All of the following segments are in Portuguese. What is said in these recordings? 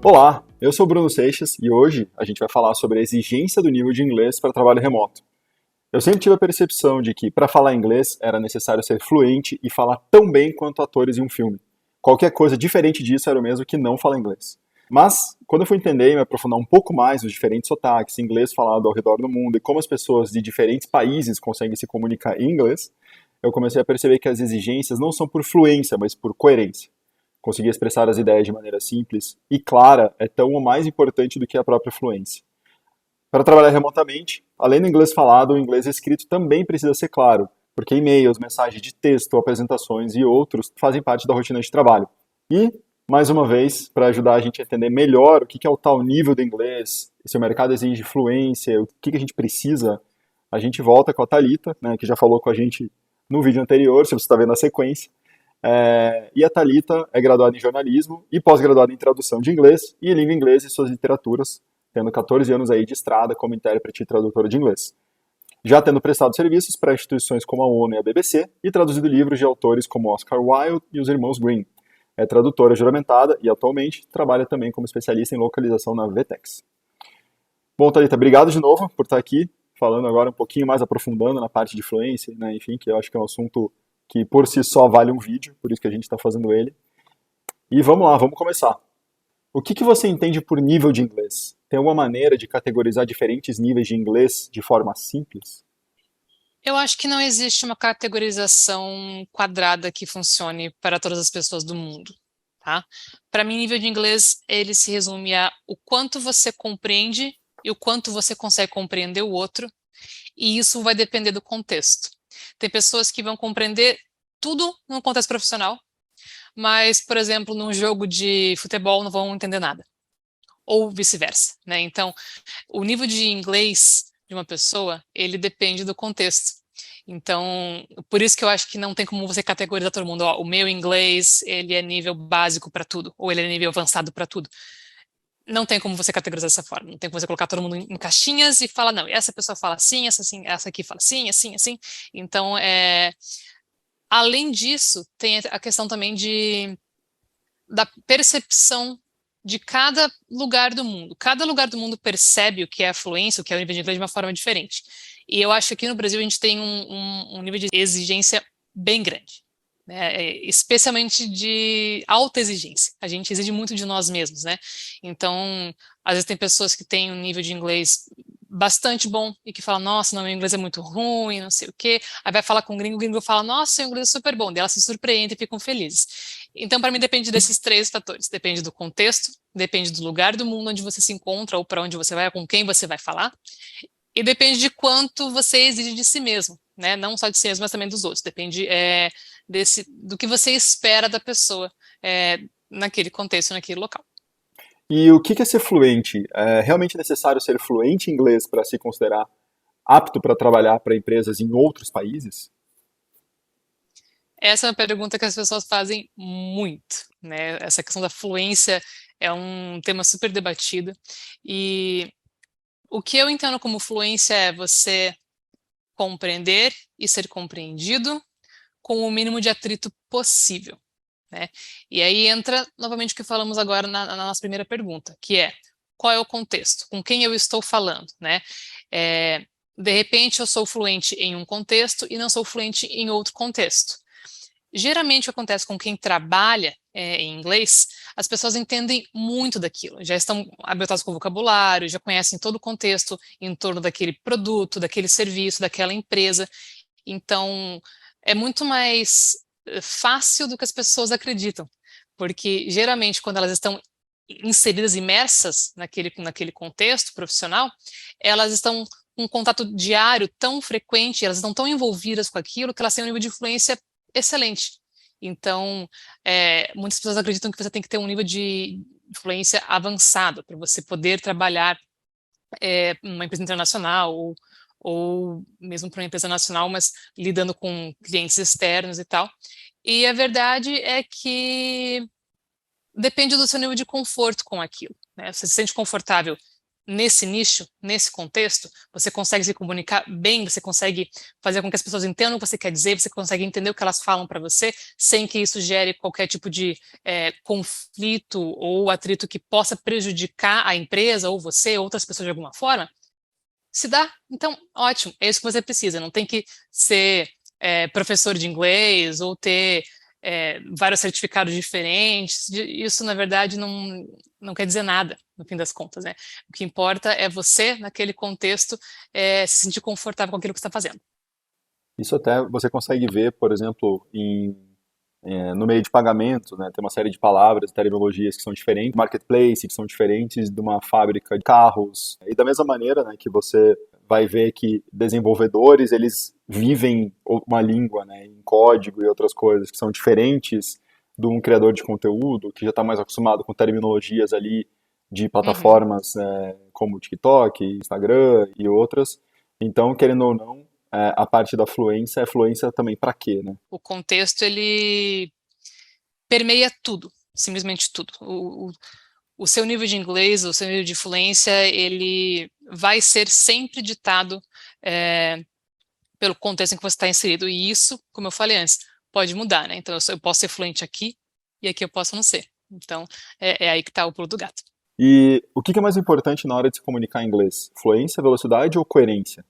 Olá, eu sou o Bruno Seixas e hoje a gente vai falar sobre a exigência do nível de inglês para trabalho remoto. Eu sempre tive a percepção de que para falar inglês era necessário ser fluente e falar tão bem quanto atores em um filme. Qualquer coisa diferente disso era o mesmo que não falar inglês. Mas, quando eu fui entender e me aprofundar um pouco mais nos diferentes sotaques, inglês falado ao redor do mundo e como as pessoas de diferentes países conseguem se comunicar em inglês, eu comecei a perceber que as exigências não são por fluência, mas por coerência. Conseguir expressar as ideias de maneira simples e clara é tão ou mais importante do que a própria fluência. Para trabalhar remotamente, além do inglês falado, o inglês escrito também precisa ser claro, porque e-mails, mensagens de texto, apresentações e outros fazem parte da rotina de trabalho. E, mais uma vez, para ajudar a gente a entender melhor o que é o tal nível do inglês, se o mercado exige fluência, o que a gente precisa, a gente volta com a Thalita, né, que já falou com a gente no vídeo anterior, se você está vendo a sequência. E a Thalita é graduada em jornalismo e pós-graduada em tradução de inglês e língua inglesa e suas literaturas, tendo 14 anos aí de estrada como intérprete e tradutora de inglês. Já tendo prestado serviços para instituições como a ONU e a BBC e traduzido livros de autores como Oscar Wilde e os irmãos Green. É tradutora juramentada e atualmente trabalha também como especialista em localização na Vtex. Bom, Thalita, obrigado de novo por estar aqui, falando agora um pouquinho mais aprofundando na parte de fluência, né, enfim, que eu acho que é um assunto que por si só vale um vídeo, por isso que a gente está fazendo ele. E vamos lá, vamos começar. O que você entende por nível de inglês? Tem alguma maneira de categorizar diferentes níveis de inglês de forma simples? Eu acho que não existe uma categorização quadrada que funcione para todas as pessoas do mundo, tá? Para mim, nível de inglês, ele se resume a o quanto você compreende e o quanto você consegue compreender o outro, e isso vai depender do contexto. Tem pessoas que vão compreender tudo no contexto profissional, mas, por exemplo, num jogo de futebol não vão entender nada, ou vice-versa, né? Então, o nível de inglês de uma pessoa, ele depende do contexto. Então, por isso que eu acho que não tem como você categorizar todo mundo. Ó, o meu inglês, ele é nível básico para tudo, ou ele é nível avançado para tudo. Não tem como você categorizar dessa forma. Não tem como você colocar todo mundo em caixinhas e falar, não, essa pessoa fala assim, essa aqui fala assim, assim, assim. Então, além disso, tem a questão também da percepção de cada lugar do mundo. Cada lugar do mundo percebe o que é a fluência, o que é o nível de inglês de uma forma diferente. E eu acho que aqui no Brasil a gente tem um nível de exigência bem grande, né? Especialmente de alta exigência. A gente exige muito de nós mesmos, né? Então, às vezes tem pessoas que têm um nível de inglês bastante bom e que falam, nossa, não, meu inglês é muito ruim, não sei o quê. Aí vai falar com o gringo fala, nossa, seu inglês é super bom. Daí elas se surpreendem e ficam felizes. Então, para mim, depende desses três fatores. Depende do contexto, depende do lugar do mundo onde você se encontra, ou para onde você vai, ou com quem você vai falar, e depende de quanto você exige de si mesmo, né? Não só de si mesmo, mas também dos outros. Depende do que você espera da pessoa naquele contexto, naquele local. E o que é ser fluente? É realmente necessário ser fluente em inglês para se considerar apto para trabalhar para empresas em outros países? Essa é uma pergunta que as pessoas fazem muito, né? Essa questão da fluência é um tema super debatido. E o que eu entendo como fluência é você compreender e ser compreendido com o mínimo de atrito possível, né? E aí entra novamente o que falamos agora na nossa primeira pergunta, que é qual é o contexto? Com quem eu estou falando, né? De repente eu sou fluente em um contexto e não sou fluente em outro contexto. Geralmente o que acontece com quem trabalha em inglês, as pessoas entendem muito daquilo, já estão habilitadas com o vocabulário, já conhecem todo o contexto em torno daquele produto, daquele serviço, daquela empresa. Então, é muito mais fácil do que as pessoas acreditam, porque geralmente quando elas estão inseridas, imersas naquele contexto profissional, elas estão com um contato diário tão frequente, elas estão tão envolvidas com aquilo que elas têm um nível de influência excelente. Então, muitas pessoas acreditam que você tem que ter um nível de influência avançado para você poder trabalhar numa empresa internacional ou mesmo para uma empresa nacional, mas lidando com clientes externos e tal. E a verdade é que depende do seu nível de conforto com aquilo, né? Você se sente confortável nesse nicho, nesse contexto, você consegue se comunicar bem, você consegue fazer com que as pessoas entendam o que você quer dizer, você consegue entender o que elas falam para você, sem que isso gere qualquer tipo de conflito ou atrito que possa prejudicar a empresa ou você, ou outras pessoas de alguma forma. Se dá, então ótimo, é isso que você precisa. Não tem que ser professor de inglês ou ter vários certificados diferentes. Isso, na verdade, não quer dizer nada, no fim das contas, né? O que importa é você, naquele contexto, se sentir confortável com aquilo que você está fazendo. Isso até você consegue ver, por exemplo, no meio de pagamento, né? Tem uma série de palavras, terminologias que são diferentes, marketplace, que são diferentes de uma fábrica de carros. E da mesma maneira, né, que você vai ver que desenvolvedores, eles vivem uma língua, né, em código e outras coisas que são diferentes de um criador de conteúdo, que já está mais acostumado com terminologias ali de Uhum. plataformas como TikTok, Instagram e outras. Então, querendo ou não, a parte da fluência é fluência também para quê, né? O contexto, ele permeia tudo, simplesmente tudo. O seu nível de inglês, o seu nível de fluência, ele vai ser sempre ditado é, pelo contexto em que você está inserido. E isso, como eu falei antes, pode mudar, né? Então, eu posso ser fluente aqui e aqui eu posso não ser. Então, é aí que está o pulo do gato. E o que é mais importante na hora de se comunicar em inglês? Fluência, velocidade ou coerência?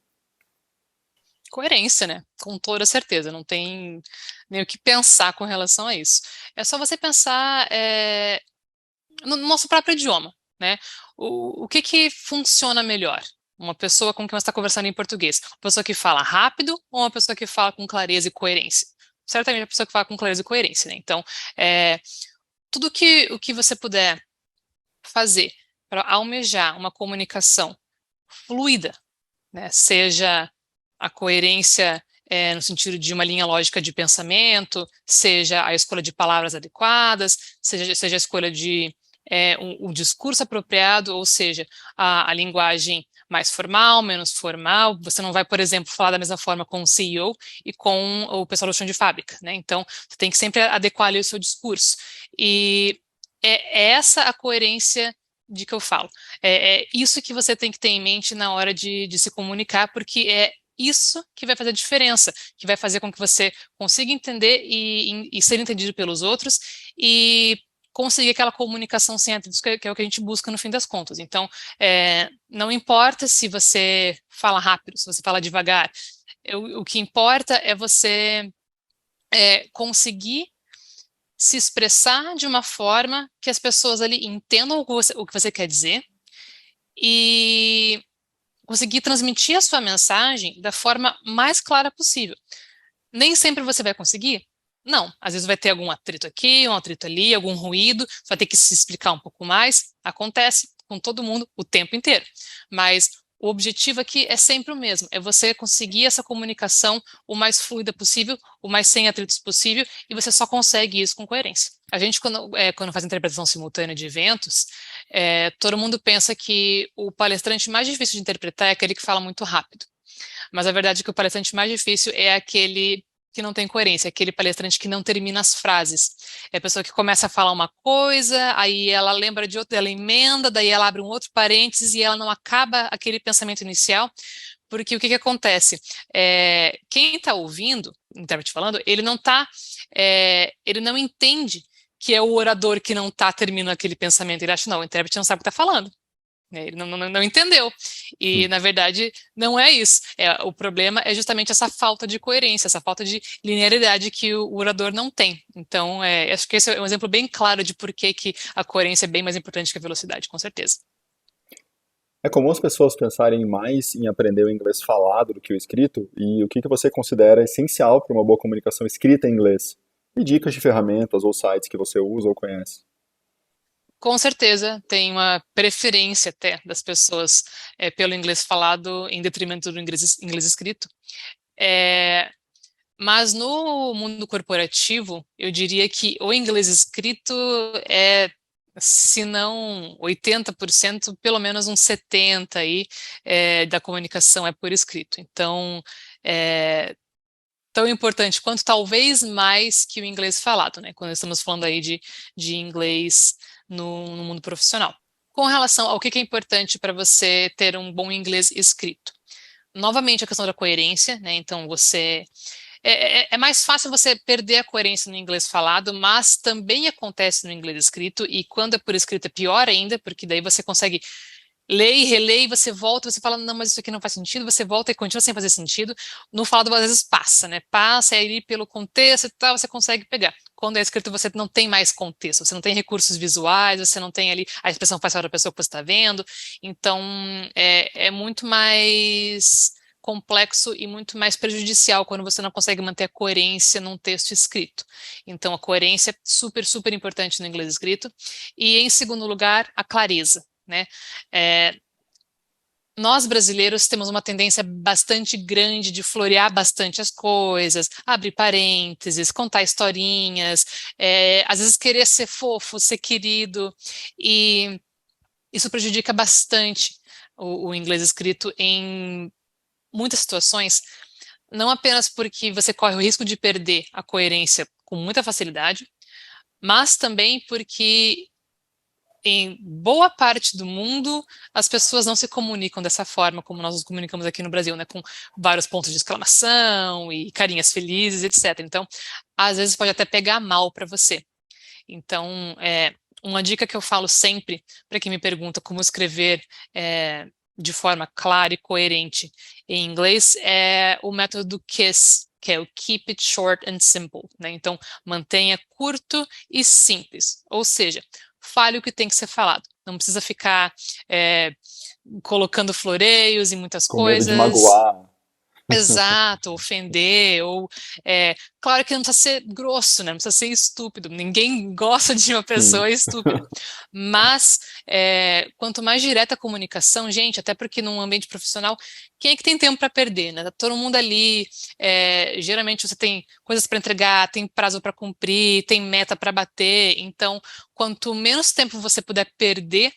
Coerência, né? Com toda certeza. Não tem nem o que pensar com relação a isso. É só você pensar no nosso próprio idioma, né? O que que funciona melhor? Uma pessoa com quem você está conversando em português? Uma pessoa que fala rápido ou uma pessoa que fala com clareza e coerência? Certamente a pessoa que fala com clareza e coerência, né? Então, é, tudo o que você puder fazer para almejar uma comunicação fluida, né? Seja a coerência no sentido de uma linha lógica de pensamento, seja a escolha de palavras adequadas, seja a escolha de um discurso apropriado, ou seja, a linguagem mais formal, menos formal. Você não vai, por exemplo, falar da mesma forma com o CEO e com o pessoal do chão de fábrica, né? Então, você tem que sempre adequar ali o seu discurso. E é essa a coerência de que eu falo. É isso que você tem que ter em mente na hora de se comunicar, porque é isso que vai fazer a diferença, que vai fazer com que você consiga entender e ser entendido pelos outros e conseguir aquela comunicação sem atritos, que é o que a gente busca no fim das contas. Então, não importa se você fala rápido, se você fala devagar, o que importa é você conseguir se expressar de uma forma que as pessoas ali entendam o que você quer dizer e conseguir transmitir a sua mensagem da forma mais clara possível. Nem sempre você vai conseguir? Não. Às vezes vai ter algum atrito aqui, um atrito ali, algum ruído, você vai ter que se explicar um pouco mais. Acontece com todo mundo o tempo inteiro. Mas o objetivo aqui é sempre o mesmo, é você conseguir essa comunicação o mais fluida possível, o mais sem atritos possível, e você só consegue isso com coerência. A gente, quando faz interpretação simultânea de eventos, todo mundo pensa que o palestrante mais difícil de interpretar é aquele que fala muito rápido. Mas a verdade é que o palestrante mais difícil é aquele que não tem coerência, aquele palestrante que não termina as frases. É a pessoa que começa a falar uma coisa, aí ela lembra de outra, ela emenda, daí ela abre um outro parênteses e ela não acaba aquele pensamento inicial, porque o que que acontece? Quem está ouvindo, o intérprete falando, ele não entende que é o orador que não está terminando aquele pensamento. Ele acha, não, o intérprete não sabe o que está falando, né? Ele não entendeu. E, Hum. na verdade, não é isso. O problema é justamente essa falta de coerência, essa falta de linearidade que o orador não tem. Então, acho que esse é um exemplo bem claro de por que a coerência é bem mais importante que a velocidade, com certeza. É comum as pessoas pensarem mais em aprender o inglês falado do que o escrito, e o que você considera essencial para uma boa comunicação escrita em inglês? E dicas de ferramentas ou sites que você usa ou conhece? Com certeza, tem uma preferência até das pessoas pelo inglês falado em detrimento do inglês escrito. É, Mas no mundo corporativo, eu diria que o inglês escrito é, se não 80%, pelo menos uns 70% aí, da comunicação é por escrito. Então, é tão importante quanto talvez mais que o inglês falado, né? Quando estamos falando aí de inglês no mundo profissional. Com relação ao que é importante para você ter um bom inglês escrito. Novamente, a questão da coerência, né? Então, é mais fácil você perder a coerência no inglês falado, mas também acontece no inglês escrito, e quando é por escrito é pior ainda, porque daí você consegue ler e reler, e você volta, você fala, não, mas isso aqui não faz sentido, você volta e continua sem fazer sentido. No falado, às vezes passa, né? Passa, e aí pelo contexto e tal, você consegue pegar. Quando é escrito, você não tem mais contexto, você não tem recursos visuais, você não tem ali a expressão facial da pessoa que você está vendo, então é muito mais complexo e muito mais prejudicial quando você não consegue manter a coerência num texto escrito. Então, a coerência é super, super importante no inglês escrito. E, em segundo lugar, a clareza, né? É, nós brasileiros temos uma tendência bastante grande de florear bastante as coisas, abrir parênteses, contar historinhas, às vezes querer ser fofo, ser querido, e isso prejudica bastante o inglês escrito em muitas situações, não apenas porque você corre o risco de perder a coerência com muita facilidade, mas também porque em boa parte do mundo, as pessoas não se comunicam dessa forma como nós nos comunicamos aqui no Brasil, né? Com vários pontos de exclamação e carinhas felizes, etc. Então, às vezes pode até pegar mal para você. Então, uma dica que eu falo sempre para quem me pergunta como escrever de forma clara e coerente em inglês é o método KISS, que é o Keep It Short and Simple, né? Então, mantenha curto e simples, ou seja, fale o que tem que ser falado. Não precisa ficar colocando floreios e muitas Com medo de coisas. magoar. Exato, ofender, ou claro que não precisa ser grosso, né? Não precisa ser estúpido. Ninguém gosta de uma Sim. pessoa estúpida. Mas quanto mais direta a comunicação, gente, até porque num ambiente profissional, quem é que tem tempo para perder, né? Tá todo mundo ali. Geralmente você tem coisas para entregar, tem prazo para cumprir, tem meta para bater. Então, quanto menos tempo você puder perder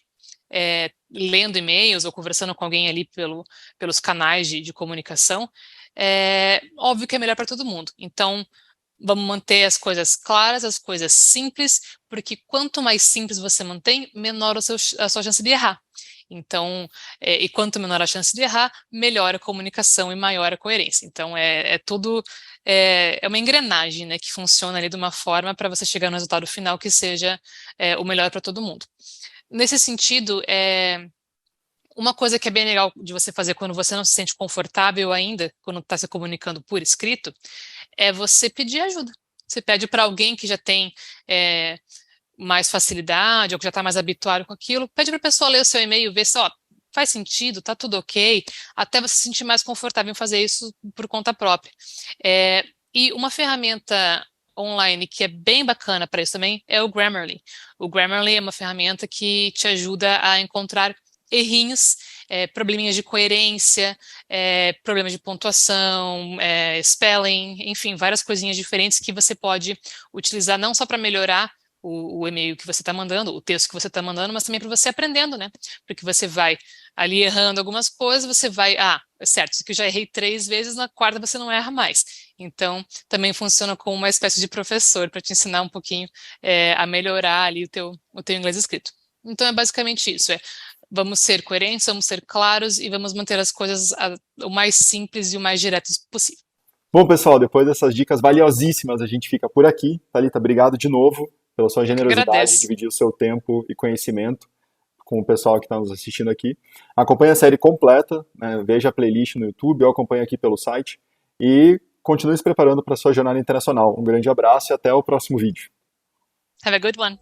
lendo e-mails ou conversando com alguém ali pelos canais de comunicação, óbvio que é melhor para todo mundo. Então, vamos manter as coisas claras, as coisas simples, porque quanto mais simples você mantém, menor a sua chance de errar. Então, e quanto menor a chance de errar, melhor a comunicação e maior a coerência. Então, tudo, é uma engrenagem, né, que funciona ali de uma forma para você chegar no resultado final que seja o melhor para todo mundo. Nesse sentido, uma coisa que é bem legal de você fazer quando você não se sente confortável ainda, quando está se comunicando por escrito, é você pedir ajuda. Você pede para alguém que já tem mais facilidade ou que já está mais habituado com aquilo, pede para a pessoa ler o seu e-mail, ver se faz sentido, tá tudo ok, até você se sentir mais confortável em fazer isso por conta própria. E uma ferramenta online que é bem bacana para isso também é o Grammarly. O Grammarly é uma ferramenta que te ajuda a encontrar errinhos, probleminhas de coerência, problemas de pontuação, spelling, enfim, várias coisinhas diferentes que você pode utilizar não só para melhorar o e-mail que você está mandando, o texto que você está mandando, mas também para você aprendendo, né? Porque você vai ali errando algumas coisas, você vai, é certo, isso aqui eu já errei 3 vezes, na quarta você não erra mais. Então, também funciona como uma espécie de professor para te ensinar um pouquinho a melhorar ali o teu inglês escrito. Então, é basicamente isso, vamos ser coerentes, vamos ser claros e vamos manter as coisas o mais simples e o mais diretos possível. Bom, pessoal, depois dessas dicas valiosíssimas, a gente fica por aqui. Thalita, obrigado de novo pela sua Eu que generosidade de agradeço. dividir o seu tempo e conhecimento com o pessoal que está nos assistindo aqui. Acompanhe a série completa, né, veja a playlist no YouTube ou acompanhe aqui pelo site e continue se preparando para a sua jornada internacional. Um grande abraço e até o próximo vídeo. Have a good one.